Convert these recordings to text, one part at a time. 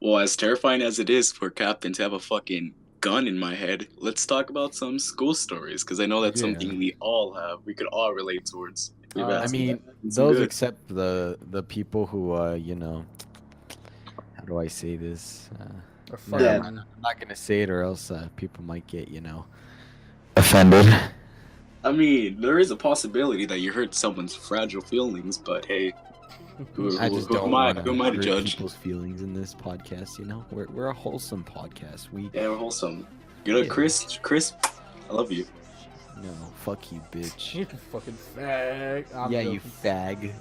Well, as terrifying as it is for Captain to have a fucking gun in my head, let's talk about some school stories because I know that's Yeah. something we all have. We could all relate towards. We've Uh, had I some bad mean, and some those good. except the people who how do I say this? Or Never Yeah, mind. fucking. I'm not gonna say it, or else people might get offended. I mean, there is a possibility that you hurt someone's fragile feelings, but hey, who, I who, just who am don't I? want Who to am I to hurt judge? people's feelings in this podcast. We're a wholesome podcast. We Yeah, we're wholesome. You know, Yeah. Chris, I love you. no fuck you, bitch. You fucking fag. I'm Yeah, you joking.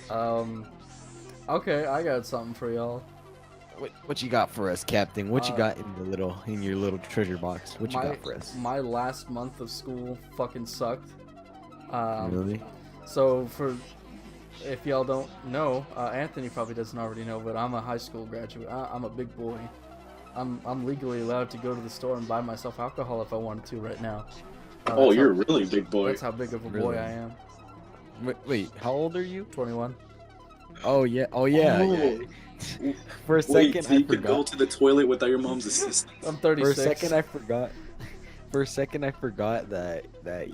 fag. Okay, I got something for y'all. What you got for us, Captain? What you Uh, got in your little treasure box? What you my got for us? my last month of school fucking sucked. Really? So if y'all don't know, Anthony probably doesn't already know, but I'm a high school graduate. I'm a big boy. I'm legally allowed to go to the store and buy myself alcohol if I wanted to right now. Oh, That's you're how, a really big boy. that's how big of a boy Really? I am. Wait, how old are you? 21. Oh yeah, yeah. Oh. For a Wait, second, so I you could go forgot. to the toilet without your mom's assistance? I'm For a 36. second, I forgot. For a second, I forgot that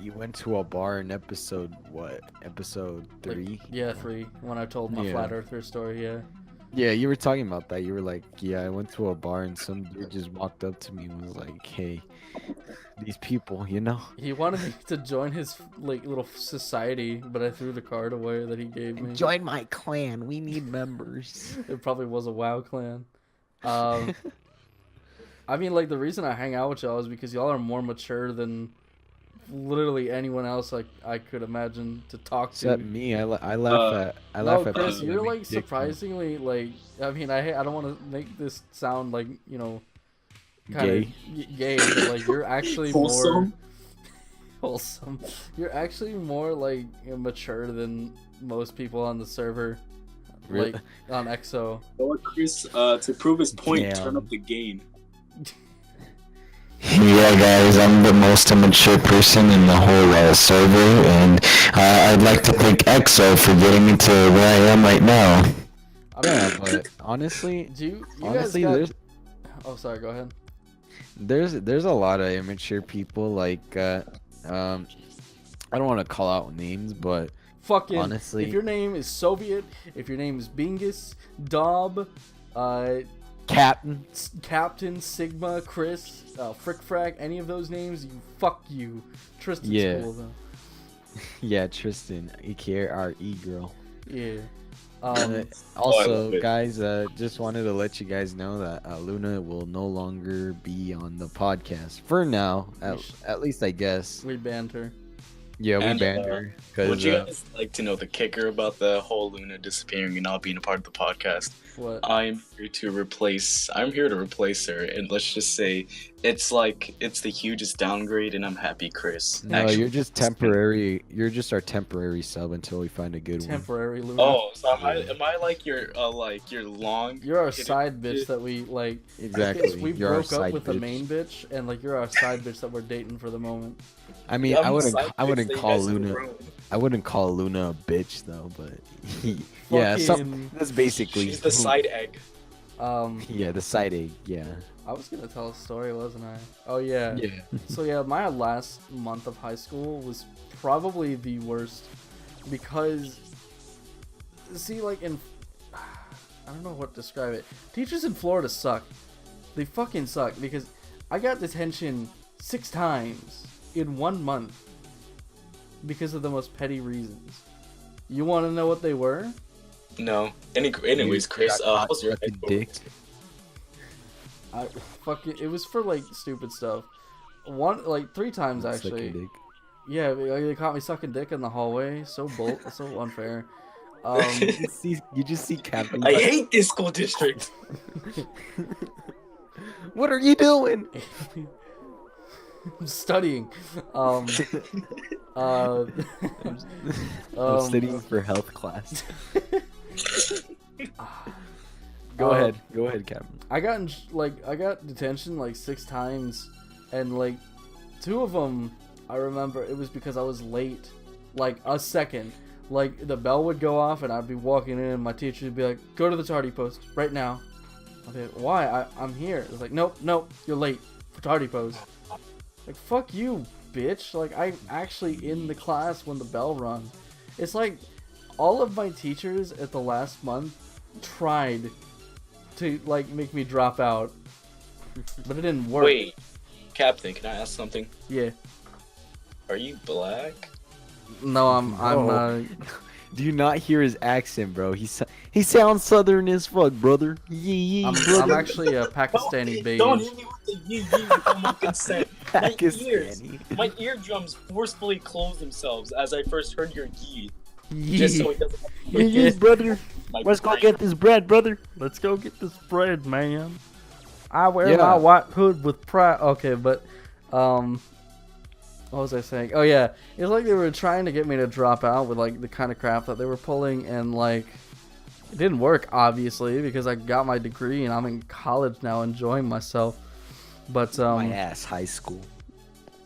you went to a bar in episode what? Episode 3? Yeah, 3. When I told my Yeah. flat earther story, yeah. Yeah, you were talking about that. You were like, yeah, I went to a bar and some dude just walked up to me and was like, hey, these people, He wanted me to join his little society, but I threw the card away that he gave me. join my clan. We need members. It probably was a WoW clan. Um, I mean, the reason I hang out with y'all is because y'all are more mature than literally anyone else I could imagine to talk to. Except me, I laugh at No, people Chris, that you're make dick jokes. surprisingly I mean, I don't want to make this sound kind Gay. of gay, but you're actually more Wholesome? wholesome. You're actually more mature than most people on the server, Really? on EXO. You know what, Chris? To prove his point, Damn. turn up the gain. Yeah, guys, I'm the most immature person in the whole server, and I'd like to thank EXO for getting me to where I am right now. I mean, Yeah, but honestly, do you honestly, guys got... Oh, sorry. Go ahead. there's a lot of immature people I don't want to call out names, but Fucking, honestly, if your name is Soviet, if your name is Bingus, Dob, Captain, Sigma, Chris, Frick Frack, any of those names, fuck you. Tristan's Yeah. cool though. yeah, Tristan, aka our girl. Yeah. Also, love it. guys, just wanted to let you guys know that Luna will no longer be on the podcast for now. At least I guess. We banned her. Yeah, we And, banned her Would because you guys like to know the kicker about the whole Luna disappearing and not being a part of the podcast? What? I'm here to replace her, and let's just say it's the hugest downgrade, and I'm happy, Chris. no, Actually, you're just temporary. You're just our temporary sub until we find a good one. Temporary Luna. Oh, so am I like your long? You're our hidden side bitch shit? that we Exactly. We You're our broke up side with the bitch. main bitch, and you're our side bitch that we're dating for the moment. I mean, I'm I the wouldn't. side I bitch wouldn't that you call guys have Luna. grown. I wouldn't call Luna a bitch though, but yeah, Fucking- that's basically. She's the side egg. Yeah, the side egg. Yeah. I was gonna tell a story, wasn't I? Oh yeah. Yeah. So yeah, my last month of high school was probably the worst because, see, I don't know what to describe it. Teachers in Florida suck. They fucking suck because I got detention 6 times in 1 month because of the most petty reasons. You want to know what they were? No. Anyways, Chris, how's your Sucking high school? dick. It was for stupid stuff. 3 times actually. Sucking dick. Yeah, they caught me sucking dick in the hallway. So so unfair. You just see Captain. I hate this school district. What are you doing? I'm studying. I'm studying for health class. Go ahead, Captain. I got detention 6 times, and 2 of them I remember it was because I was late, a second. Like, the bell would go off, and I'd be walking in, and my teacher would be like, go to the tardy post, right now. I'd be like, why? I'm here. It's like, nope, you're late for tardy post. Like, fuck you, bitch. Like, I'm actually in the class when the bell rung. It's like, all of my teachers at the last month tried to, like, make me drop out. But it didn't work. Wait, Captain, can I ask something? Yeah. Are you black? No, I'm Do you not hear his accent, bro? He sounds southern as fuck, brother. Yeah, I'm actually a Pakistani beige. Don't hit me with the yee without my consent. Pakistani. My eardrums forcefully closed themselves as I first heard your yee. Yeah. Just so it doesn't. Yeah, brother. My Let's go brain. get this bread, brother. Let's go get this bread, man. I wear Yeah. my white hood with pride. Okay, but what was I saying? Oh yeah, it's like they were trying to get me to drop out with like the kind of crap that they were pulling, and like it didn't work, obviously, because I got my degree and I'm in college now, enjoying myself. But My ass, high school.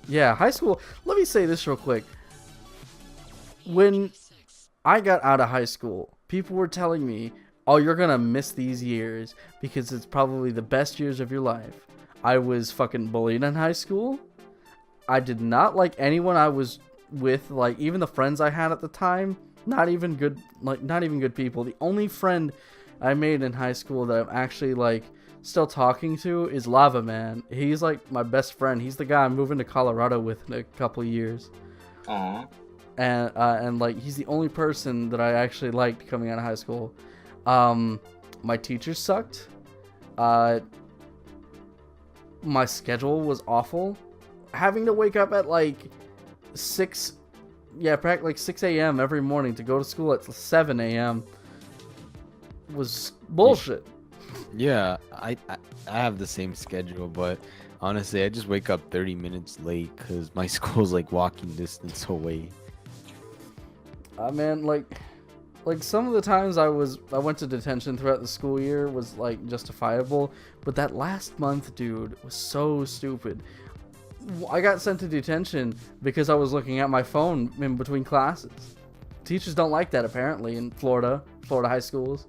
yeah, high school. Let me say this real quick. When I got out of high school, people were telling me, oh, you're gonna miss these years because it's probably the best years of your life. I was fucking bullied in high school. I did not like anyone I was with, like even the friends I had at the time, not even good people. The only friend I made in high school that I'm actually like still talking to is Lava Man. He's like my best friend. He's the guy I'm moving to Colorado with in a couple of years. Aw. And like he's the only person that I actually liked coming out of high school. My teachers sucked. My schedule was awful. Having to wake up at like 6 a.m. every morning to go to school at 7 a.m. was bullshit. Yeah, I have the same schedule, but honestly, I just wake up 30 minutes late because my school's like walking distance away. Man, like some of the times I went to detention throughout the school year was like justifiable, but that last month, dude, was so stupid. I got sent to detention because I was looking at my phone in between classes. Teachers don't like that apparently in Florida high schools.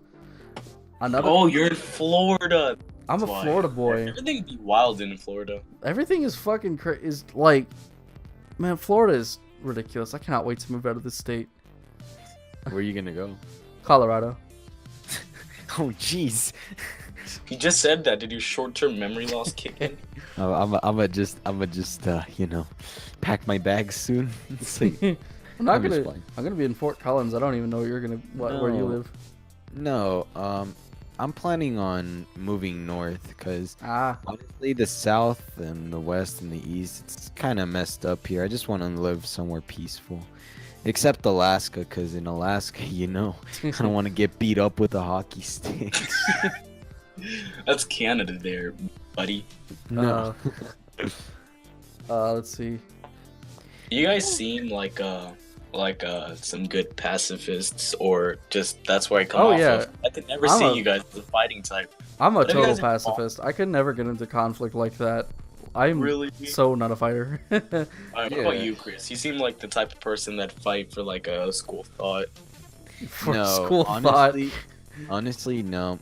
Oh, you're in Florida. I'm a That's why. Florida boy. Everything be wild in Florida. Everything is fucking is like, man, Florida is ridiculous. I cannot wait to move out of this state. Where are you gonna go? Colorado. Oh, jeez. He just said that. Did your short-term memory loss kick in? Oh, I'm just pack my bags soon. I'm gonna be in Fort Collins. I don't even know where where you No. live. No, I'm planning on moving north because Ah, honestly, the south and the west and the east, it's kind of messed up here. I just want to live somewhere peaceful. Except Alaska, because in Alaska, I don't want to get beat up with a hockey stick. That's Canada there, buddy. No. let's see. You guys seem like some good pacifists, or just that's where I come Oh, off yeah. of. I could never I'm see a- you guys as a fighting type. I'm a What if you total guys are- pacifist. I could never get into conflict like that. I'm Really? so not a fighter. Alright, what about Yeah. you, Chris? You seem like the type of person that fight for like a school thought. For No, school thought. honestly, no.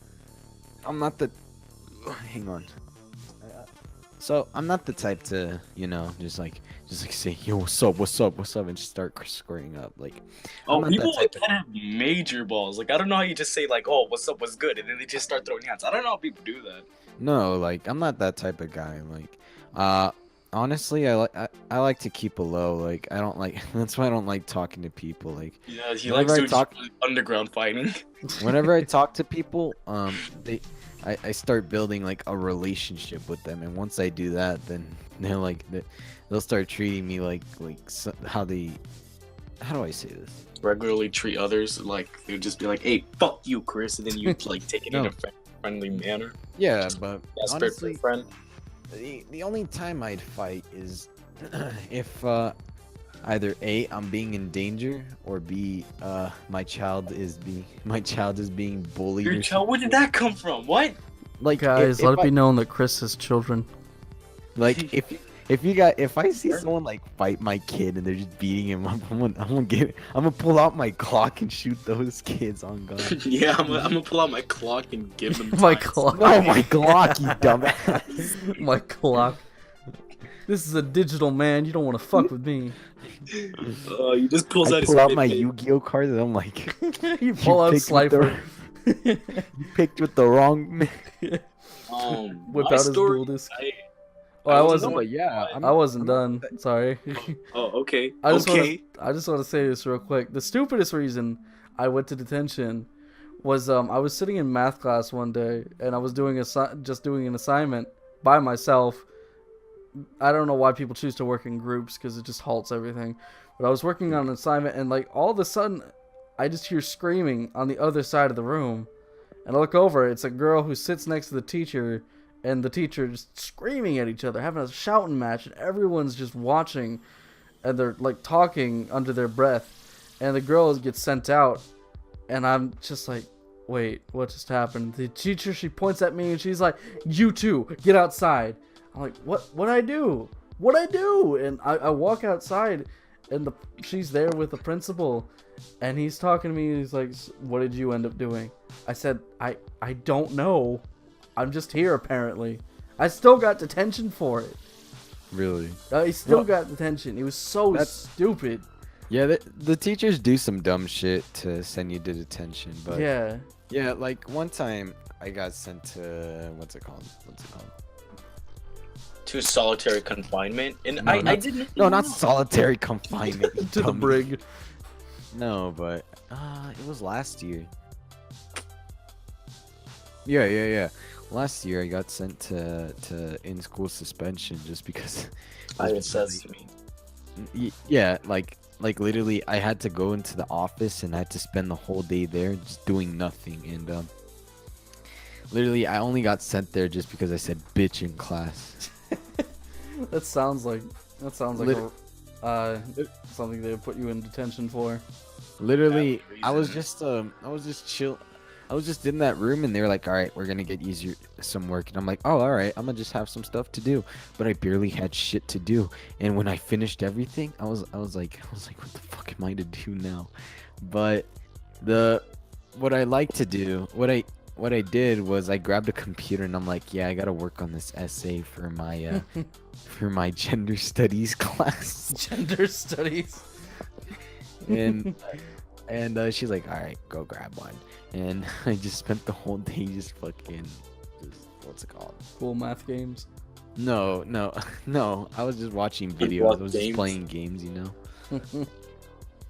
I'm not the. Hang on. So I'm not the type to, just like say, yo, what's up, and just start squaring up. Like, Oh, I'm not people that like type that have major balls. Like I don't know how you just say like, "Oh, what's up, what's good," and then they just start throwing hands. I don't know how people do that. No, like I'm not that type of guy. Like, honestly, I like to keep a low. Like I don't like. That's why I don't like talking to people. Like Yeah, he Whenever likes I doing talk- underground fighting. whenever I talk to people, I start building like a relationship with them, and once I do that, then they'll start treating me like how do I say this? Regularly treat others like they would just be like, "Hey, fuck you, Chris," and then you like take it in No. a friendly manner. Yeah, but Desperate for a honestly, friend. the only time I'd fight is if either A, I'm being in danger, or B, my child is being bullied. Your or child? Where did that come from? What? Like Guys, if let it I- be known that Chris has children. Like if if I see someone like fight my kid and they're just beating him up, I'm gonna pull out my clock and shoot those kids on God. Yeah, I'm gonna pull out my clock and give them My time. clock. No, my Glock, you dumbass. My clock. This is a digital man. You don't want to fuck with me. He just pulls I out his pull out my Fitbit. Yu-Gi-Oh card and I'm like, You pull out picked with Slifer. you picked with the wrong man. Whip My out his story, dual disc. I Oh, I was wasn't. no, but yeah, I wasn't I'm done. Sorry. okay. I just Okay. want to say this real quick. The stupidest reason I went to detention was I was sitting in math class one day and I was doing an assignment by myself. I don't know why people choose to work in groups because it just halts everything. But I was working on an assignment and like all of a sudden I just hear screaming on the other side of the room. And I look over, it's a girl who sits next to the teacher and the teacher just screaming at each other, having a shouting match, and everyone's just watching and they're like talking under their breath. And the girl gets sent out and I'm just like, wait, what just happened? The teacher, she points at me and she's like, you two, get outside. I'm like, what'd I do? What'd I do? And I walk outside and she's there with the principal and he's talking to me and he's like, what did you end up doing? I said, I don't know. I'm just here apparently. I still got detention for it. Really? I still got detention. It was so stupid. Yeah, the teachers do some dumb shit to send you to detention, but yeah, like one time I got sent to what's it called? To solitary confinement, and No, I didn't. not solitary confinement. you To the dummy. brig. No, but it was last year. Yeah. Last year I got sent to in-school suspension just because. It says to me. Yeah, like literally I had to go into the office and I had to spend the whole day there just doing nothing, and literally I only got sent there just because I said bitch in class. That sounds like something they would put you in detention for. Literally, I was reason. just chill. I was just in that room and they were like, "All right, we're gonna get you some work," and I'm like, "Oh, all right, I'm gonna just have some stuff to do." But I barely had shit to do, and when I finished everything, I was like, "What the fuck am I to do now?" But what I like to do, what I did was I grabbed a computer and I'm like, "Yeah, I gotta work on this essay for my for my gender studies class." Gender studies. and she's like, all right, go grab one. And I just spent the whole day just what's it called? Cool math games. No, I was just watching videos. I was just games. playing games, you know.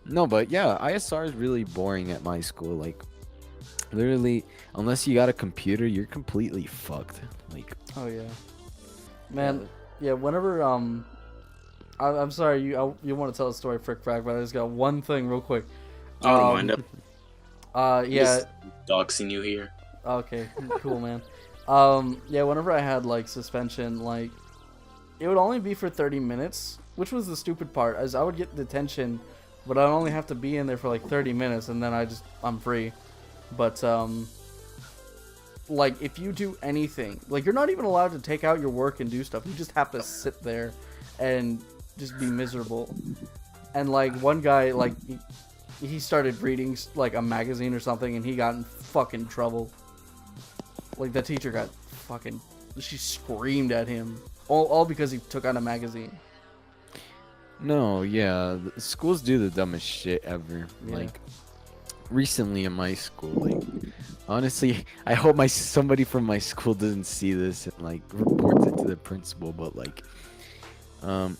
No, but yeah, ISR is really boring at my school. Like, literally, unless you got a computer, you're completely fucked. Like, Oh yeah, man. Yeah. Whenever I'm sorry. You want to tell a story, Frick Frack, but I just got one thing real quick. I don't mind it. Yeah. Just doxing you here. Okay. Cool, man. Yeah. Whenever I had like suspension, like it would only be for 30 minutes, which was the stupid part. As I would get detention, but I'd only have to be in there for like 30 minutes, and then I'm free. But like if you do anything, like you're not even allowed to take out your work and do stuff. You just have to sit there and just be miserable. And like one guy, like he started reading like a magazine or something, and he got in fucking trouble. Like the teacher got she screamed at him all because he took out a magazine. no, yeah, schools do the dumbest shit ever. Yeah. Like, recently in my school, like, honestly, I hope somebody from my school doesn't see this and like reports it to the principal. But like, One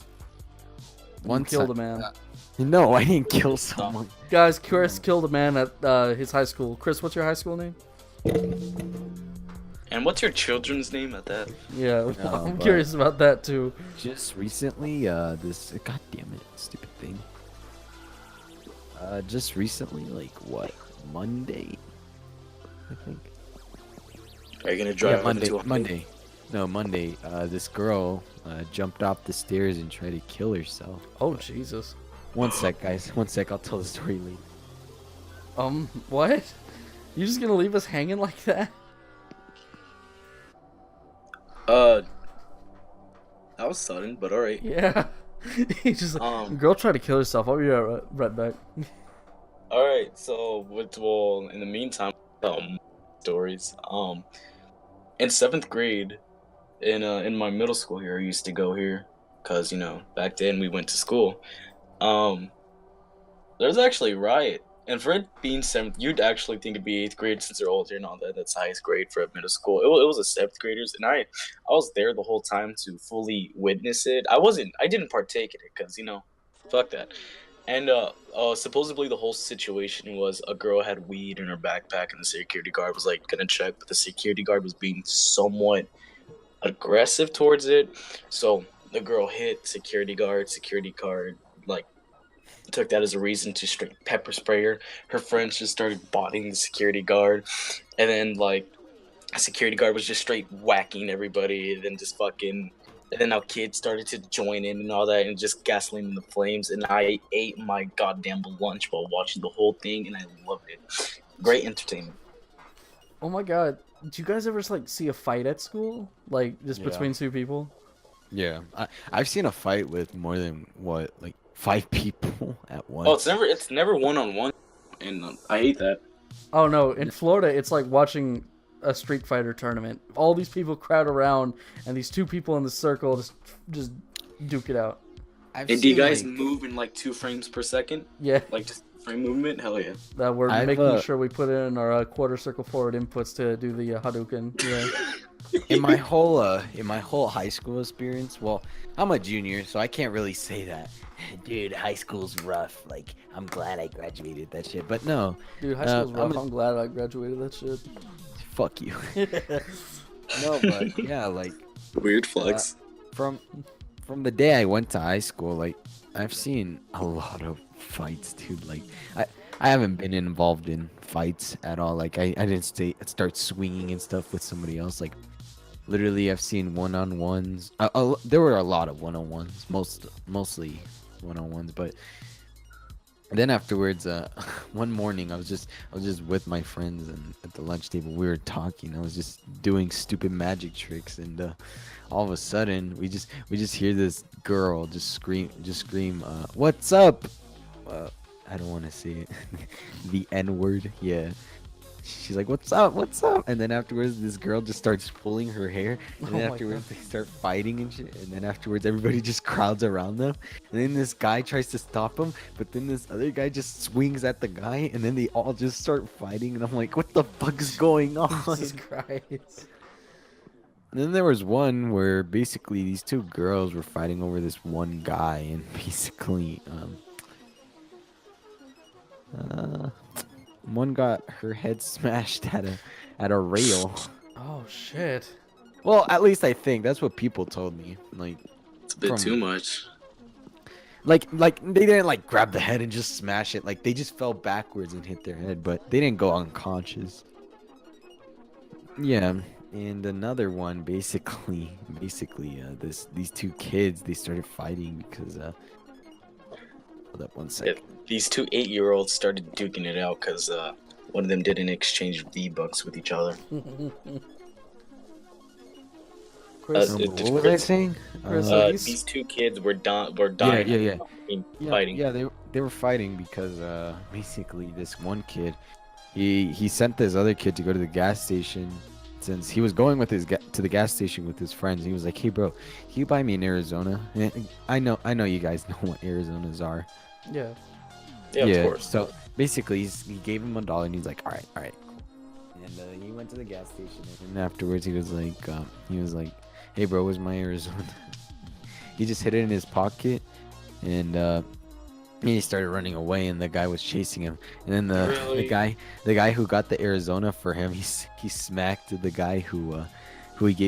killed a man. No, I didn't kill someone. Guys, Chris killed a man at his high school. Chris, what's your high school name? And what's your children's name at that? Yeah, No, I'm but- curious about that too. Just recently, this god damn it, stupid thing. Just recently, like what, Monday? I think. Are you gonna drive Yeah, into a Monday. No, Monday. This girl jumped off the stairs and tried to kill herself. Oh Jesus. One sec, guys. One sec. I'll tell the story later. What? You just gonna leave us hanging like that? That was sudden, but all right. Yeah. He just like, Um, girl tried to kill herself. I'll be right back. all right. So, well, in the meantime, stories. In seventh grade, in my middle school here, I used to go here, cause back then we went to school. Um, there's actually a riot. And for it being seventh, you'd actually think it'd be eighth grade since they're older and all that. That's highest grade for middle school. It was a seventh graders, and I was there the whole time to fully witness it. I didn't partake in it because fuck that. And supposedly the whole situation was a girl had weed in her backpack, and the security guard was like gonna check, but the security guard was being somewhat aggressive towards it. So the girl hit security guard. Security guard like took that as a reason to straight pepper spray her. Her friends just started bodying the security guard, and then like a security guard was just straight whacking everybody, and then just fucking. And then our kids started to join in and all that, and just gasoline in the flames. And I ate my goddamn lunch while watching the whole thing, and I loved it. Great entertainment. Oh my god. Do you guys ever like see a fight at school? Like just Yeah. between two people? Yeah, I've seen a fight with more than what, like 5 people at once. Oh, it's never one on one, and I hate that. Oh no, in Florida it's like watching a Street Fighter tournament. All these people crowd around and these two people in the circle just duke it out. I've And do you seen, guys like- move in like 2 frames per second? Yeah, Like just frame movement? Hell yeah. that we're I've, making sure we put in our quarter circle forward inputs to do the Hadouken. Yeah. in my whole high school experience, well, I'm a junior, so I can't really say that. Dude, high school's rough. Like, I'm glad I graduated that shit. But no, Dude, high school's rough. I'm I'm glad I graduated that shit. fuck you. No, but yeah, like Weird flex. from the day I went to high school, like I've seen a lot of fights, dude. Like I haven't been involved in fights at all. Like I didn't start swinging and stuff with somebody else. Like literally, I've seen one-on-ones. There were a lot of one-on-ones, mostly one-on-ones, but then afterwards, one morning I was just with my friends, and at the lunch table we were talking. I was just doing stupid magic tricks, and all of a sudden we just hear this girl just scream, "What's up?" I don't want to say it. The N word, yeah. She's like, "What's up? What's up?" And then afterwards, this girl just starts pulling her hair. And then Oh my afterwards, they start fighting and shit. And then afterwards, everybody just crowds around them. And then this guy tries to stop him, but then this other guy just swings at the guy. And then they all just start fighting. And I'm like, what the fuck is going on? Jesus Christ. And then there was one where basically these 2 girls were fighting over this one guy. And basically, one got her head smashed at a rail. Oh shit. Well, at least I think that's what people told me. Like It's a bit from- too much. like they didn't like grab the head and just smash it. Like they just fell backwards and hit their head, but they didn't go unconscious. Yeah, and another one basically these 2 kids, they started fighting because hold up one Yeah, second. these 2 8-year-olds started duking it out because one of them didn't exchange V-Bucks with each other. Chris, What was I saying? Chris, These 2 kids were dying. yeah. Fighting. Yeah, they were fighting because basically this one kid, he sent this other kid to go to the gas station since he was going with to the gas station with his friends. He was like, "Hey bro, can you buy me an Arizona?" And I know you guys know what Arizonas are. yeah. Yeah, of course. So basically, he gave him $1 and he's like, all right, cool. And he went to the gas station, and afterwards he was like, "Hey bro, where's my Arizona?" He just hid it in his pocket, and he started running away, and the guy was chasing him. And then the Really? guy who got the Arizona for him, he smacked the guy who he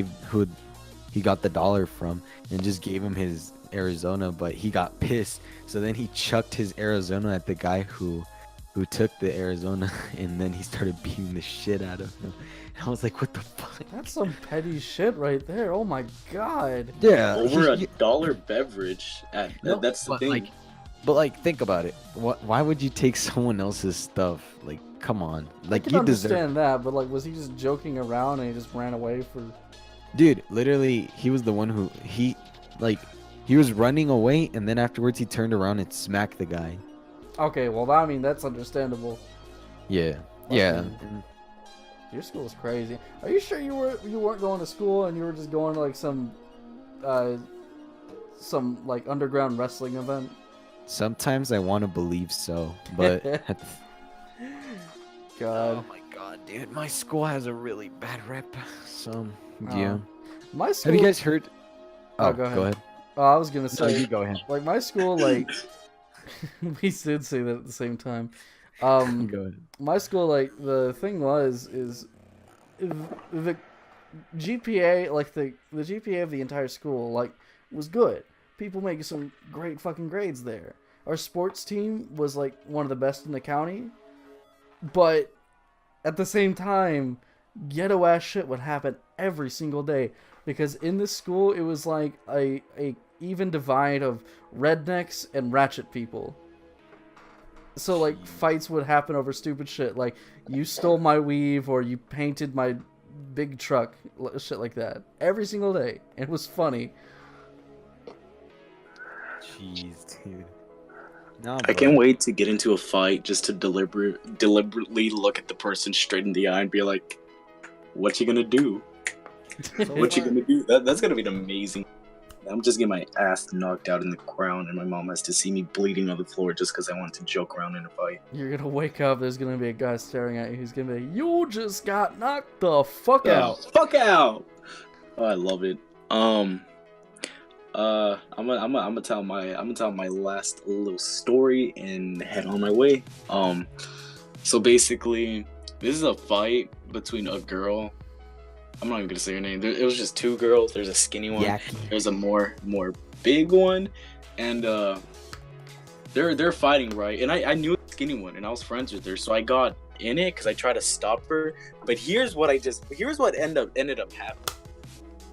got the $1 from, and just gave him his Arizona, but he got pissed, so then he chucked his Arizona at the guy who took the Arizona, and then he started beating the shit out of him. And I was like, what the fuck? That's some petty shit right there. Oh my god. Yeah, Over $1 beverage. That's the but thing. like think about it. Why would you take someone else's stuff? Like, come on. Like, I can you deserve. understand that, but like, was he just joking around and he just ran away for? Dude, literally, he was the one who Like, he was running away, and then afterwards he turned around and smacked the guy. Okay, well, I mean, that's understandable. Yeah. Fucking- Yeah. Your school's crazy. Are you sure you weren't going to school and you were just going to like some like underground wrestling event? Sometimes I want to believe so, but God. oh my god, dude, my school has a really bad rep. So Oh. yeah. My school. Have you guys heard? Oh, go ahead. Oh, I was gonna No, say, you go ahead. like my school, like we did say that at the same time. Go ahead. My school, like the thing is the GPA, like the GPA of the entire school, like was good. People making some great fucking grades there. Our sports team was like one of the best in the county, but at the same time, ghetto ass shit would happen every single day because in this school it was like a even divide of rednecks and ratchet people. So like fights would happen over stupid shit, like you stole my weave or you painted my big truck, shit like that. Every single day. It was funny. Jeez, dude. No, I can't wait to get into a fight just to deliberately look at the person straight in the eye and be like, "What you gonna do? What you gonna do?" That's gonna be an amazing. I'm just getting my ass knocked out in the ground, and my mom has to see me bleeding on the floor just because I wanted to joke around in a fight. You're gonna wake up, there's gonna be a guy staring at you, he's gonna be, "You just got knocked the fuck out." Fuck out! Oh, I love it. I'm gonna tell my last little story and head on my way. So basically, this is a fight between a girl. I'm not even gonna say her name. It was just two girls. There's a skinny one. Yaki. There's a more big one, and they're fighting, right? And I knew the skinny one, and I was friends with her, so I got in it because I tried to stop her. But here's what ended up happening.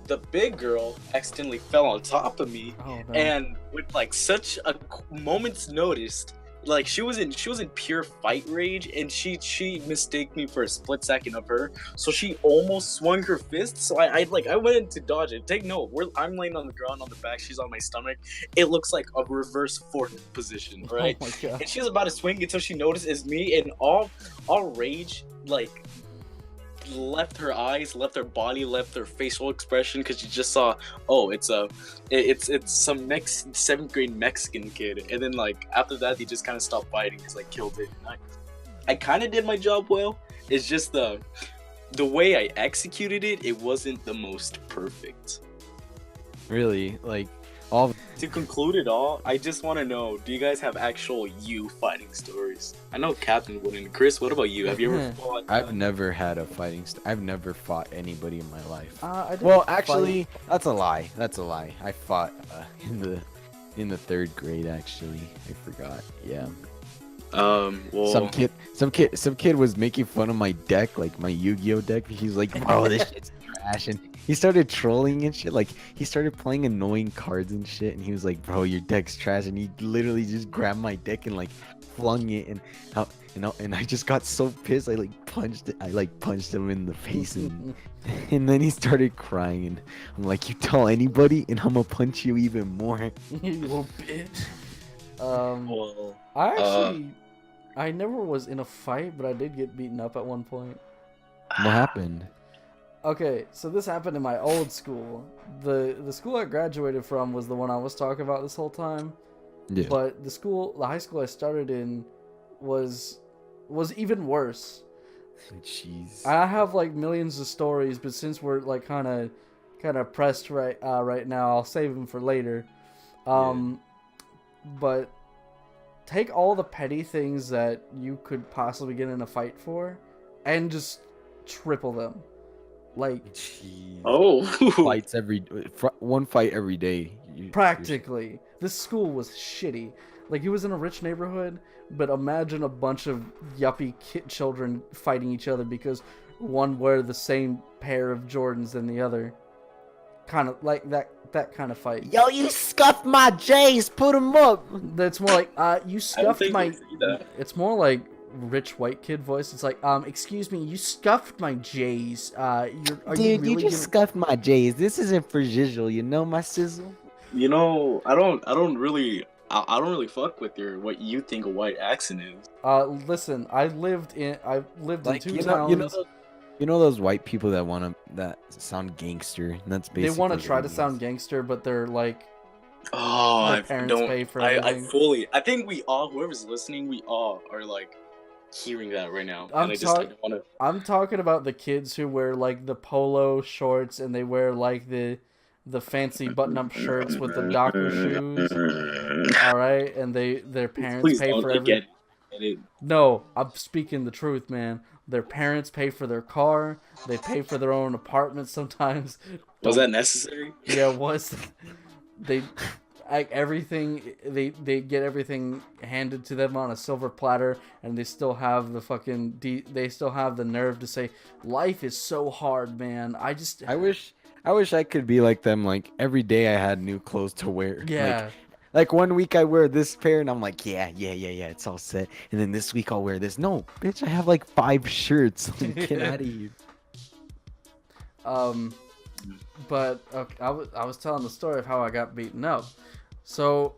The big girl accidentally fell on top of me, Oh, no. and with like such a moment's notice, like she was in pure fight rage, and she mistaked me for a split second of her, so she almost swung her fist. So I went in to dodge it. Take note, I'm laying on the ground on the back, she's on my stomach. It looks like a reverse fork position, right? Oh my god. And she was about to swing until she noticed it's me, and all rage like left her eyes, left her body, left her facial expression, because she just saw, oh, it's some 7th grade Mexican kid. And then like after that they just kind of stopped fighting because I killed it. And I kind of did my job well. It's just the way I executed it, it wasn't the most perfect. Really, like all. To conclude it all, I just want to know, do you guys have actual fighting stories? I know Captain wouldn't. Chris, what about you? Have you ever fought? I've never had a fighting. I've never fought anybody in my life. I didn't Well, fight- actually, that's a lie. That's a lie. I fought in the 3rd grade. Actually, I forgot. Yeah. Well, Some kid was making fun of my deck, like my Yu-Gi-Oh deck. He's like, "Bro, this shit's trash," and he started trolling and shit. Like he started playing annoying cards and shit, and he was like, "Bro, your deck's trash," and he literally just grabbed my deck and like flung it, and I just got so pissed. I punched him in the face, and and then he started crying, and I'm like, "You tell anybody, and I'm gonna punch you even more." You little bitch. well, I never was in a fight, but I did get beaten up at one point. What happened? Okay, so this happened in my old school. The school I graduated from was the one I was talking about this whole time. Yeah. But the high school I started in was even worse. Jeez. I have like millions of stories, but since we're like kind of pressed right now, I'll save them for later. But take all the petty things that you could possibly get in a fight for, and just triple them. Like, Jeez. oh, Fights one fight every day. practically. This school was shitty. Like, it was in a rich neighborhood, but imagine a bunch of yuppie children fighting each other because one wear the same pair of Jordans than the other. Kind of like that kind of fight. Yo, you scuffed my J's. Put them up. That's more like you scuffed think my. they say that. It's more like rich white kid voice. It's like excuse me, you scuffed my J's. Are Dude, you really you just scuffed my J's. This isn't for Jizzle, you know my sizzle. You know, I don't really fuck with what you think a white accent is. Listen, I lived in Like two towns. you know those white people that sound gangster. And that's basically. They want to what try it to means. sound gangster, but they're like, Oh, their I parents don't. pay for I everything. I think we all, whoever's listening, we all are like hearing that right now, I'm and I don't want to. I'm talking about the kids who wear like the polo shorts and they wear like the fancy button-up shirts with the Docker shoes. All right, and their parents Please pay don't for every. get it. No, I'm speaking the truth, man. Their parents pay for their car. They pay for their own apartment sometimes. Was Don't. that necessary? Yeah, it was. They like everything. They get everything handed to them on a silver platter, and they still have the fucking. They still have the nerve to say, "Life is so hard, man. I wish I could be like them. Like every day I had new clothes to wear. Yeah. Like 1 week I wear this pair and I'm like, yeah, it's all set. And then this week I'll wear this. No, bitch, I have like 5 shirts. Like, get out of here. But okay, I was telling the story of how I got beaten up. So,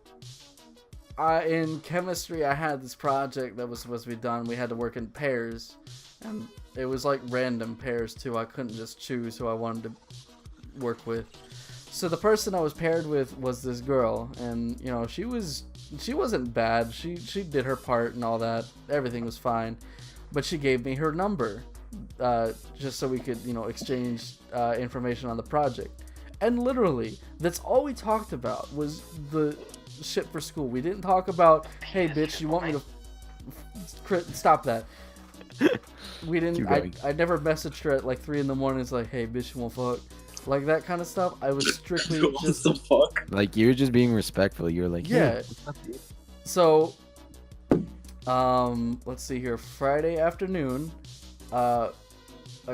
in chemistry, I had this project that was supposed to be done. We had to work in pairs, and it was like random pairs too. I couldn't just choose who I wanted to work with. So the person I was paired with was this girl, and you know she wasn't bad. She did her part and all that. Everything was fine, but she gave me her number, just so we could exchange information on the project. And literally, that's all we talked about was the shit for school. We didn't talk about, hey bitch, you want me to stop that. We didn't. I never messaged her at like 3 a.m. It's like, hey bitch, you want fuck. Like that kind of stuff. I was strictly just the fuck. Like you're just being respectful. You're like, yeah. Hey, what's up, dude? So, let's see here. Friday afternoon, a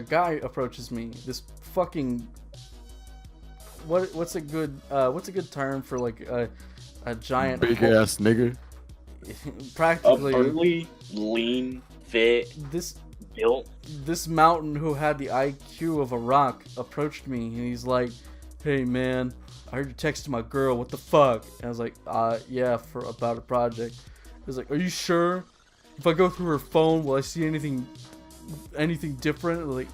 guy approaches me. This fucking what's a good term for like a giant Big ass nigga. practically Burly, lean, fit, built. This mountain who had the IQ of a rock approached me and he's like, hey man, I heard you texting my girl, what the fuck? And I was like, yeah, about a project. He was like, are you sure? If I go through her phone, will I see anything different? I was like,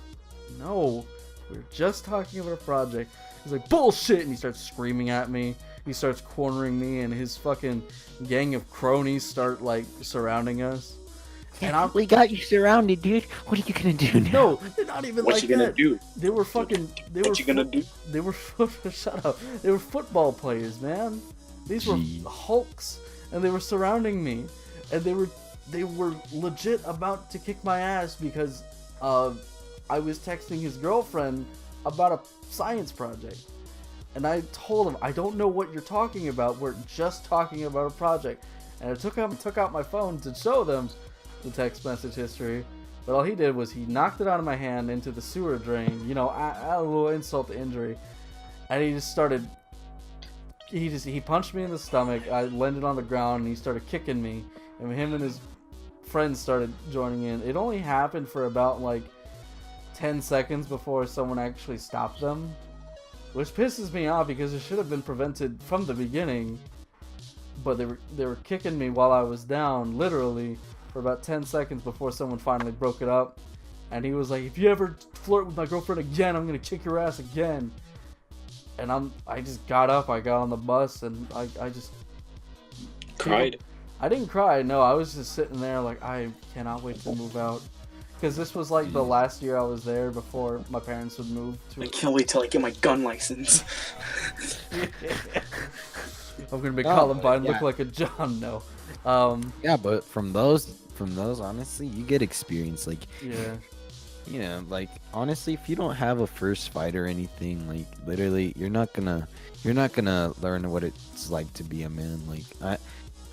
no, we were just talking about a project. He's like, bullshit, and he starts screaming at me. He starts cornering me, and his fucking gang of cronies start like surrounding us. And we got you surrounded, dude. What are you gonna do now? No, they're not even What like you gonna that. do? They were fucking. What you gonna do? They were shut up. They were football players, man. These were hulks, and they were surrounding me, and they were legit about to kick my ass because I was texting his girlfriend about a science project. And I told him, I don't know what you're talking about. We're just talking about a project. And I took out my phone to show them the text message history. But all he did was he knocked it out of my hand into the sewer drain. You know, a little insult to injury. And he just started... He punched me in the stomach. I landed on the ground and he started kicking me. And him and his friends started joining in. It only happened for about like 10 seconds before someone actually stopped them. Which pisses me off because it should have been prevented from the beginning. But they were kicking me while I was down, literally, for about 10 seconds before someone finally broke it up. And he was like, if you ever flirt with my girlfriend again, I'm gonna kick your ass again. And I just got up, I got on the bus, and I just... Cried? I didn't cry, no, I was just sitting there like, I cannot wait to move out. Because this was like the last year I was there before my parents would move to... I can't wait till I get my gun license. I'm gonna make Columbine look like a John. No. Yeah, but from those, honestly, you get experience. Like, yeah. Like honestly, if you don't have a first fight or anything, like literally, you're not gonna learn what it's like to be a man. Like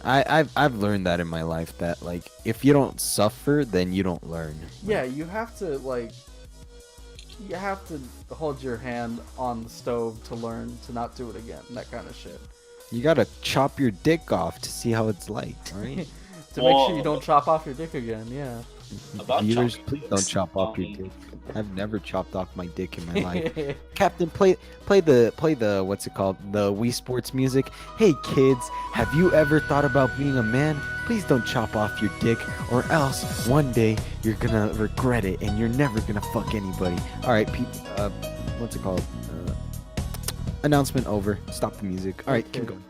I've learned that in my life that like if you don't suffer, then you don't learn. Yeah, you have to hold your hand on the stove to learn to not do it again. That kind of shit. You gotta chop your dick off to see how it's like, right? To make sure you don't chop off your dick again. Yeah. About Viewers, chopping please dicks, don't chop off your dick. I've never chopped off my dick in my life. Captain, play the what's it called? The Wii Sports music. Hey kids, have you ever thought about being a man? Please don't chop off your dick, or else one day you're gonna regret it and you're never gonna fuck anybody. All right, what's it called? Announcement over. Stop the music. All right, keep going.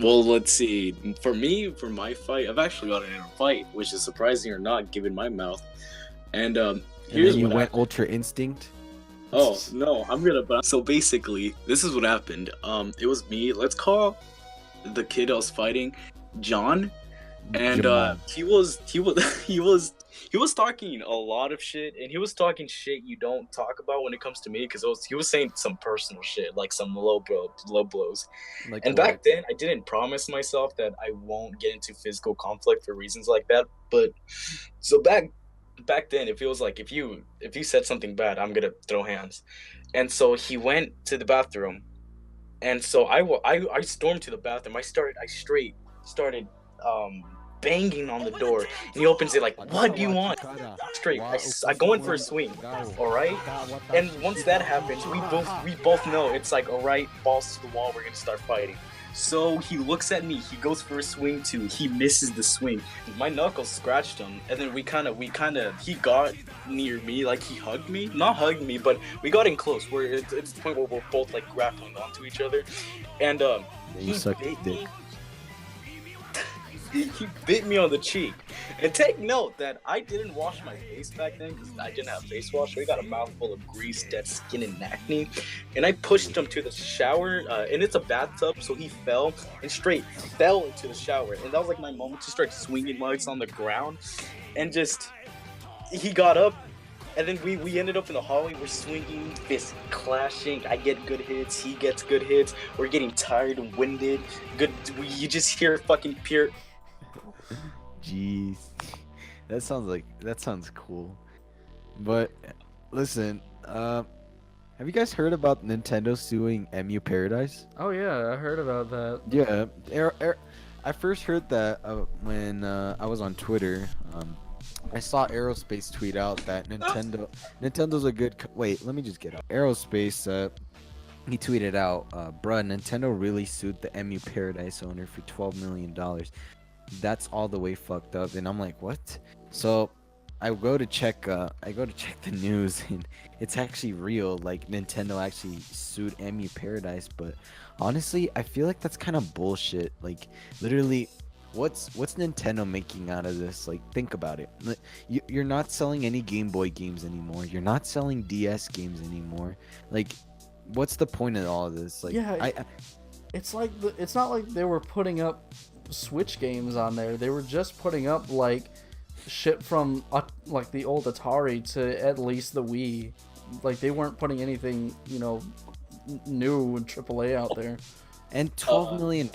Well, let's see. For me, for my fight, I've actually gotten in a fight, which is surprising or not, given my mouth. And here's you what went happened. Ultra Instinct. Oh no, I'm gonna. So basically, this is what happened. It was me. Let's call the kid I was fighting John, and he was he was talking a lot of shit, and he was talking shit you don't talk about when it comes to me, because he was saying some personal shit, like some low blows. Like and what? back then, I didn't promise myself that I won't get into physical conflict for reasons like that. But so back then, it feels like if you said something bad, I'm gonna throw hands. And so he went to the bathroom, and so I stormed to the bathroom. I straight started banging on the door, and he opens it like, "What do you want?" Straight. I go in for a swing. All right. And once that happens, we both know it's like, all right, balls to the wall. We're gonna start fighting. So he looks at me. He goes for a swing too. He misses the swing. My knuckles scratched him, and then he got near me, like he hugged me. Not hugged me, but we got in close. Where it's the point where we're both like grappling onto each other, and he bit me. He bit me on the cheek. And take note that I didn't wash my face back then because I didn't have face wash. So he got a mouthful of grease, dead skin, and acne. And I pushed him to the shower, and it's a bathtub, so he fell and straight fell into the shower. And that was like my moment to start swinging lights on the ground. And just, he got up, and then we ended up in the hallway. We're swinging, fists clashing. I get good hits, he gets good hits. We're getting tired and winded. You just hear fucking pure. Jeez, that sounds cool. But listen, have you guys heard about Nintendo suing MU Paradise? Oh yeah, I heard about that. Yeah, I first heard that when I was on Twitter. I saw Aerospace tweet out that Nintendo's a good. Wait, let me just get out. Aerospace. He tweeted out, "Bruh, Nintendo really sued the MU Paradise owner for $12 million. That's all the way fucked up." And I'm like, what? So I go to check the news, and it's actually real. Like, Nintendo actually sued MU Paradise. But honestly, I feel like that's kind of bullshit. Like, literally, what's Nintendo making out of this? Like, think about it. You're not selling any Game Boy games anymore. You're not selling DS games anymore. Like, what's the point of all of this? Like, yeah, it's like it's not like they were putting up Switch games on there. They were just putting up like shit from like the old Atari to at least the Wii. Like, they weren't putting anything, new and AAA out there. And $12 million,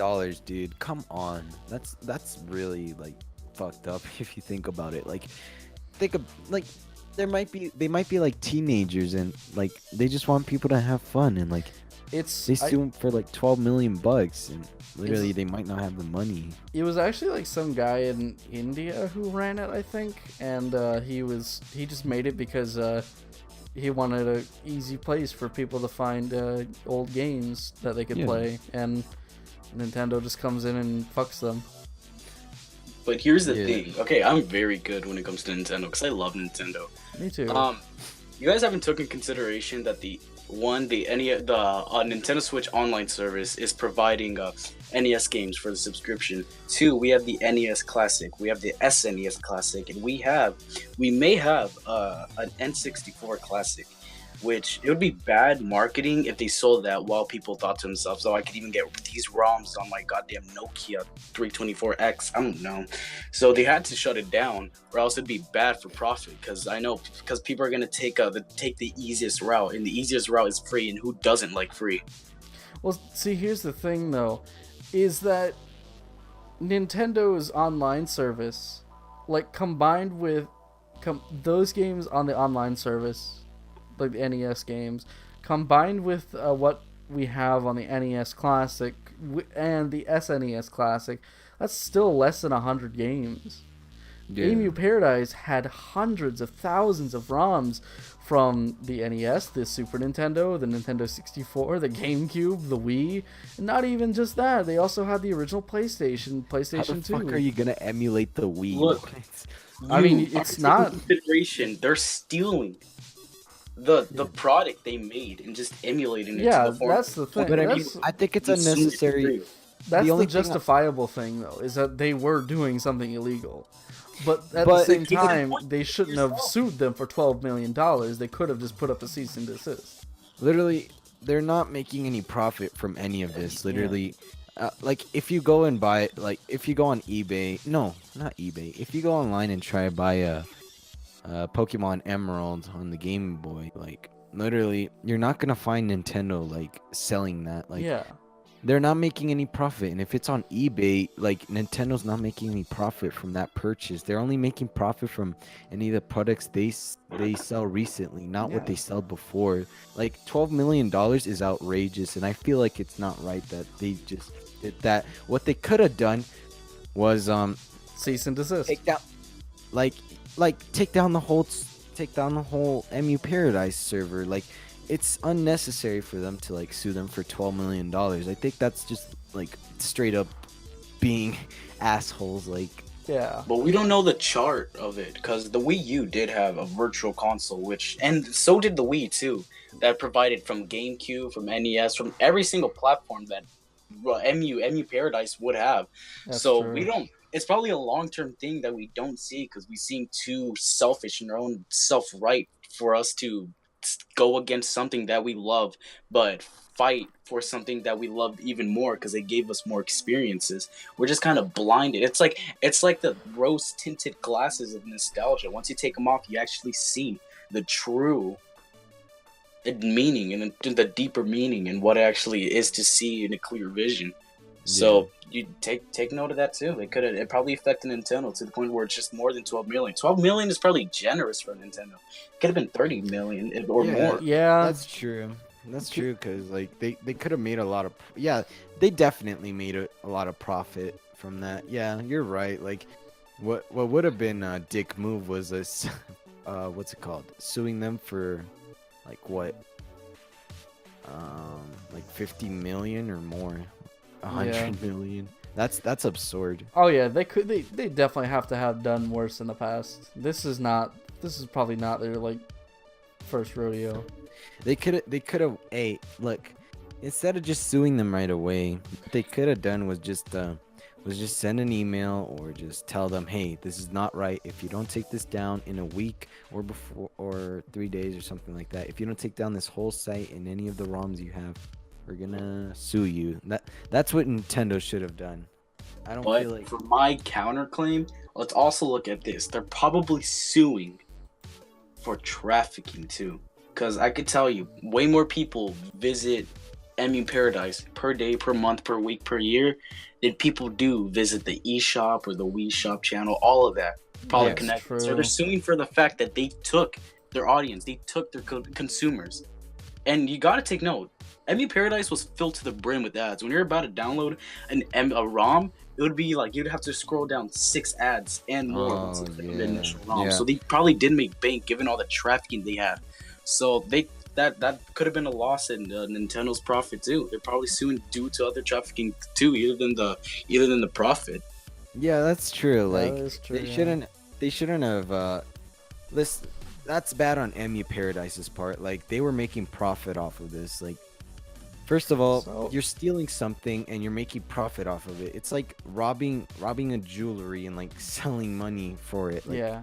dude. Come on, that's really like fucked up if you think about it. Like, think of like they might be like teenagers, and like they just want people to have fun, and like they sue them for like $12 million, and literally they might not have the money. It was actually like some guy in India who ran it, I think, and he just made it because he wanted an easy place for people to find old games that they could play, and Nintendo just comes in and fucks them. But here's the thing. Okay, I'm very good when it comes to Nintendo because I love Nintendo. Me too. You guys haven't taken consideration that the Nintendo Switch online service is providing NES games for the subscription. 2, we have the NES Classic, we have the SNES Classic, and we may have an N64 Classic, which it would be bad marketing if they sold that while people thought to themselves, "Oh, I could even get these ROMs on my goddamn Nokia 324X." I don't know. So they had to shut it down, or else it'd be bad for profit. Because people are gonna take the easiest route, and the easiest route is free. And who doesn't like free? Well, see, here's the thing though, is that Nintendo's online service, like, combined with those games on the online service, like the NES games, combined with what we have on the NES Classic and the SNES Classic, that's still less than 100 games. Yeah. Emu Paradise had hundreds of thousands of ROMs from the NES, the Super Nintendo, the Nintendo 64, the GameCube, the Wii, and not even just that. They also had the original PlayStation, How the PlayStation 2. fuck are you gonna emulate the Wii? Look. I mean, You it's are taking not- consideration. They're stealing the product they made and just emulating it Yeah, to the form. that's the thing. But I mean, That's, I think it's Consume it for unnecessary. free. that's the the only thing I- justifiable thing, though, is that they were doing something illegal. But at the But same it's the time, point they shouldn't have yourself. sued them for $12 million. They could have just put up a cease and desist. Literally, they're not making any profit from any of this. Literally, like if you go and buy, like if you go on eBay, no, not eBay. If you go online and try to buy a Pokemon Emerald on the Game Boy, like literally, you're not gonna find Nintendo like selling that. Like, Yeah. they're not making any profit, and if it's on eBay, like Nintendo's not making any profit from that purchase. They're only making profit from any of the products they sell recently, not what Yeah. they sell before. Like $12 million is outrageous, and I feel like it's not right that they just did that. What they could have done was Cease and desist. take down, like take down the whole MU Paradise server. Like, it's unnecessary for them to like sue them for $12 million. I think that's just like straight up being assholes. Like, Yeah. But we don't know the chart of it because the Wii U did have a virtual console, and so did the Wii too, that provided from GameCube, from NES, from every single platform that MU Paradise would have. That's so true. we don't. It's probably a long-term thing that we don't see because we seem too selfish in our own self-right for us to go against something that we love, but fight for something that we love even more because they gave us more experiences. We're just kind of blinded. It's like the rose-tinted glasses of nostalgia. Once you take them off, you actually see the true meaning and the deeper meaning and what it actually is to see in a clear vision. So you take note of that too. It probably affected Nintendo to the point where it's just more than 12 million. 12 million is probably generous for Nintendo. It could have been 30 million or more. Yeah. that's true. That's true, because like they could have made a lot of they definitely made a lot of profit from that. Yeah, you're right. Like, what would have been a dick move was this what's it called, suing them for like what, like 50 million or more, 100 million. That's absurd. Oh yeah, they definitely have to have done worse in the past. This is probably not their like first rodeo. They could have. Hey, look, instead of just suing them right away, what they could have done was just send an email or just tell them, hey, this is not right. If you don't take this down in a week or before or 3 days or something like that, if you don't take down this whole site and any of the ROMs you have, we're gonna sue you. That's what Nintendo should have done. I don't feel But like. for my counterclaim, let's also look at this. They're probably suing for trafficking too. Because I could tell you, way more people visit MU Paradise per day, per month, per week, per year than people do visit the eShop or the Wii Shop channel. All of that probably Yes, connected. true. So they're suing for the fact that they took their audience, they took their consumers. And you got to take note. MU Paradise was filled to the brim with ads. When you're about to download a ROM, it would be like you'd have to scroll down 6 ads and more once you click on the initial ROM. Yeah. So they probably did make bank given all the trafficking they had. So that could have been a loss in Nintendo's profit too. They're probably suing due to other trafficking too, either than the profit. Yeah, that's true. Like, is true, they yeah. shouldn't have. Listen, that's bad on MU Paradise's part. Like, they were making profit off of this. Like, first of all, So- you're stealing something and you're making profit off of it. It's like robbing a jewelry and like selling money for it. Like, Yeah.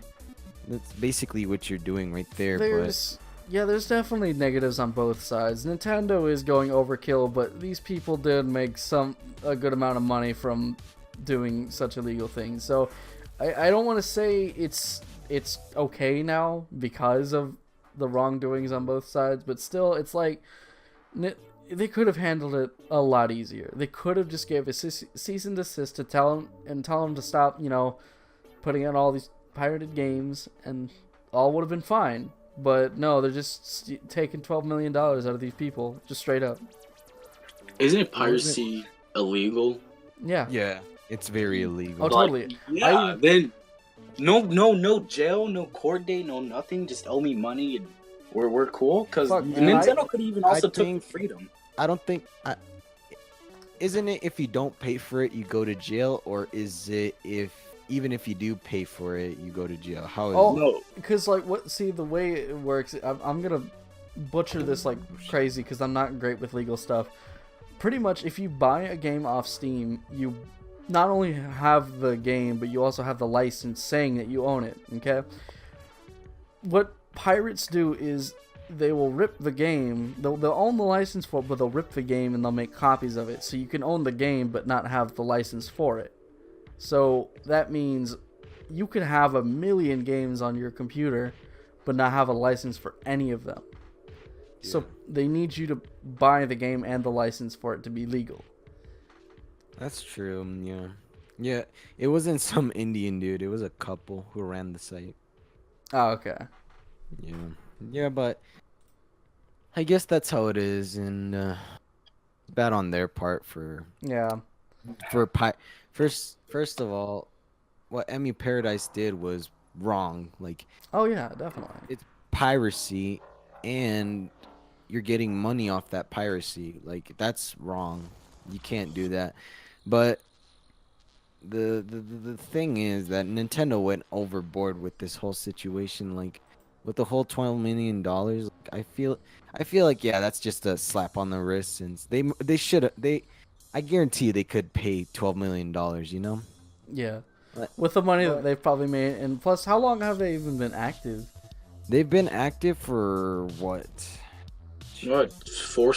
that's basically what you're doing right there. There's definitely negatives on both sides. Nintendo is going overkill, but these people did make a good amount of money from doing such illegal things. So I don't want to say it's okay now because of the wrongdoings on both sides, but still, it's like they could have handled it a lot easier. They could have just gave a cease and desist to tell them to stop, putting out all these pirated games, and all would have been fine. But no, they're just taking $12 million out of these people, just straight up. Isn't piracy illegal? Yeah. Yeah, it's very illegal. Oh, totally. Yeah. Then No jail, no court date, no nothing. Just owe me money and we're cool. Cause Fuck, man, Nintendo could even also took think- the freedom. I don't think. Isn't it if you don't pay for it, you go to jail, or is it even if you do pay for it, you go to jail? How is Oh, it? No, because like what? See, the way it works, I'm gonna butcher this like crazy because I'm not great with legal stuff. Pretty much, if you buy a game off Steam, you not only have the game, but you also have the license saying that you own it. Okay. What pirates do is they will rip the game. They'll own the license for it, but they'll rip the game and they'll make copies of it. So you can own the game but not have the license for it. So that means you could have 1,000,000 games on your computer but not have a license for any of them. So they need you to buy the game and the license for it to be legal. That's true. Yeah. Yeah. It wasn't some Indian dude. It was a couple who ran the site. Oh, okay. Yeah. Yeah, but I guess that's how it is, and bad on their part for Yeah. first of all, what Emmy Paradise did was wrong. Like, Oh, yeah, definitely. it's piracy, and you're getting money off that piracy. Like, that's wrong. You can't do that. But the thing is that Nintendo went overboard with this whole situation. Like, with the whole $12 million, like, I feel like, yeah, that's just a slap on the wrist. Since they should I guarantee they could pay $12 million. You know. Yeah. But- With the money that but- they've probably made, and plus, how long have they even been active? They've been active for what? what four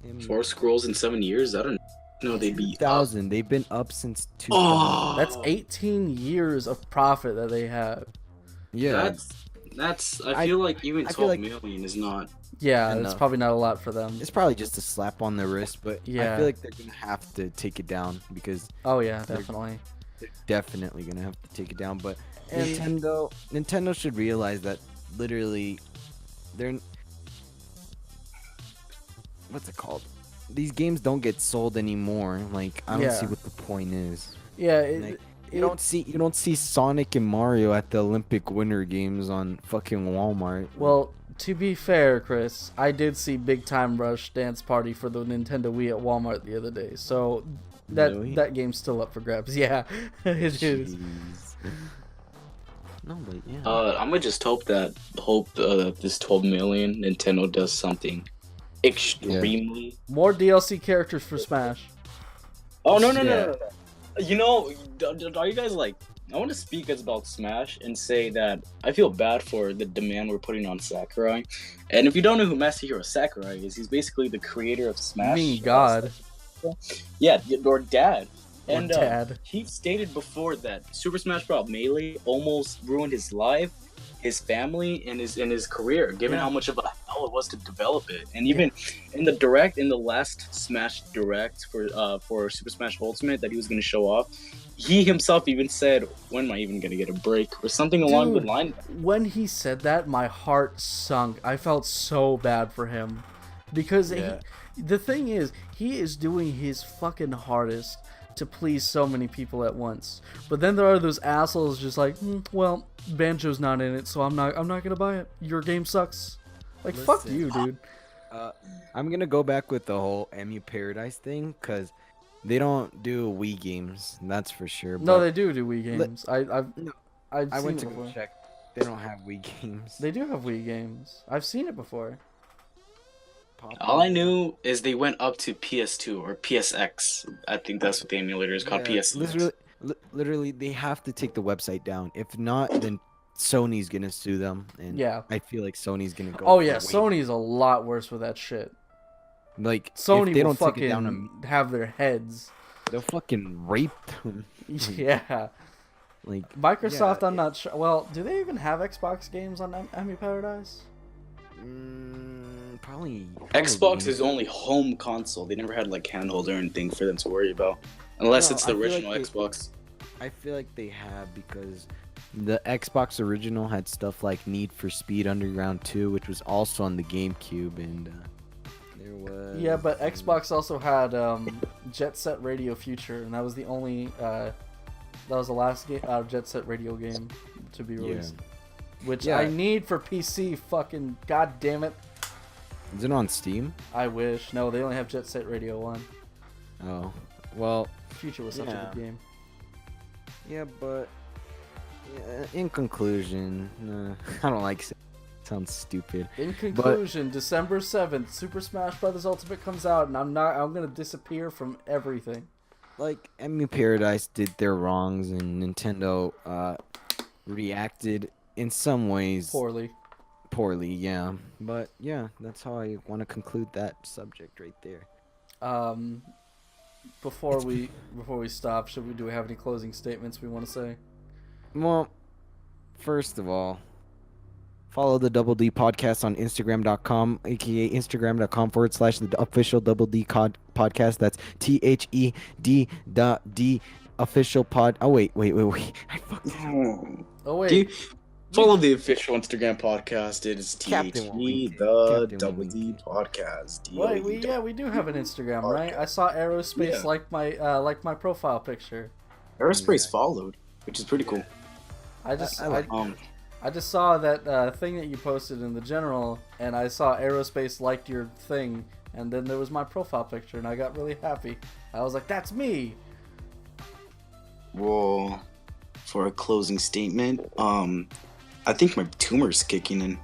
In scrolls in 7 years? I don't know. They'd be up. 2000. They've been up since 2000. Oh, That's 18 years of profit that they have. Yeah. That's. I feel like even I feel 12 like- million is not. Yeah, it's Enough. probably not a lot for them. It's probably just a slap on the wrist, but I Yeah. feel like they're gonna have to take it down because Oh, yeah, definitely. they're definitely gonna have to take it down. But And- Nintendo should realize that literally, they're what's it called? These games don't get sold anymore. Like, I don't see Yeah. what the point is. Yeah, Like, you don't see Sonic and Mario at the Olympic Winter Games on fucking Walmart. well, to be fair, Chris, I did see Big Time Rush Dance Party for the Nintendo Wii at Walmart the other day. So Really? that game's still up for grabs. Yeah, it is. Jeez. No, but yeah. I'm gonna just hope that this 12 million Nintendo does something extremely. More DLC characters for Smash. Oh no. Yeah. You know, are you guys like? I want to speak about Smash and say that I feel bad for the demand we're putting on Sakurai. And if you don't know who Masahiro Sakurai is, he's basically the creator of Smash. I mean, God. Yeah, or Dad. Or And Dad. he stated before that Super Smash Bros. Melee almost ruined his life, his family, and his career, given Yeah. how much of a hell it was to develop it. And even in the last Smash Direct for Super Smash Ultimate that he was going to show off, he himself even said, "When am I even going to get a break?" or something along the Dude. line. When he said that, my heart sunk. I felt so bad for him. Because Yeah. the thing is, he is doing his fucking hardest to please so many people at once. But then there are those assholes just like, well, Banjo's not in it, so I'm not gonna buy it. Your game sucks. Like, fuck Listen. you, dude. I'm gonna go back with the whole Emu Paradise thing because they don't do Wii games. That's for sure. No, but they do Wii games. I've No, I've I seen went it to before. go check. They don't have Wii games. They do have Wii games. I've seen it before. All I knew is they went up to PS2 or PSX. I think that's what the emulator is called. Yeah, PSX. literally, they have to take the website down. If not, then Sony's gonna sue them. And Yeah. I feel like Sony's gonna go. Oh for yeah, way- Sony's a lot worse with that shit. Like, Sony if they will don't take it down, fucking have their heads. they'll fucking rape them. Yeah. Like, Microsoft, yeah, I'm not sure. Well, do they even have Xbox games on Emmy Paradise? probably. Xbox is only home console. They never had like handheld or anything for them to worry about, unless No, it's the I feel like original they- Xbox. I feel like they have because the Xbox original had stuff like Need for Speed Underground 2, which was also on the GameCube, and there was. Yeah, but Xbox also had Jet Set Radio Future, and that was the only was the last Jet Set Radio game to be released, which Yeah. I need for PC. Fucking god damn it! Is it on Steam? I wish. No, they only have Jet Set Radio 1. Oh, well, Future was such a good game. yeah, but in conclusion, I don't like it. Sounds stupid. In conclusion, December 7th, Super Smash Bros. Ultimate comes out, and I'm gonna disappear from everything. Like, Emu Paradise did their wrongs, and Nintendo reacted in some ways Poorly. yeah. But yeah, that's how I want to conclude that subject right there. Before we stop, do we have any closing statements we want to say? Well, first of all, follow the Double D podcast on Instagram.com, aka Instagram.com/the official Double D podcast. That's THED.D official pod. Oh, wait. I fucked it up. Oh wait. Do you follow the official Instagram podcast? It is Captain THE Wing. the Captain Double Wing. D podcast. Wait, we do have an Instagram, right? I saw Aerospace Yeah. like my profile picture. Aerospace followed, which is pretty cool. I just I I just saw that thing that you posted in the general, and I saw Aerospace liked your thing, and then there was my profile picture, and I got really happy. I was like, that's me! Well, for a closing statement, I think my tumor's kicking in.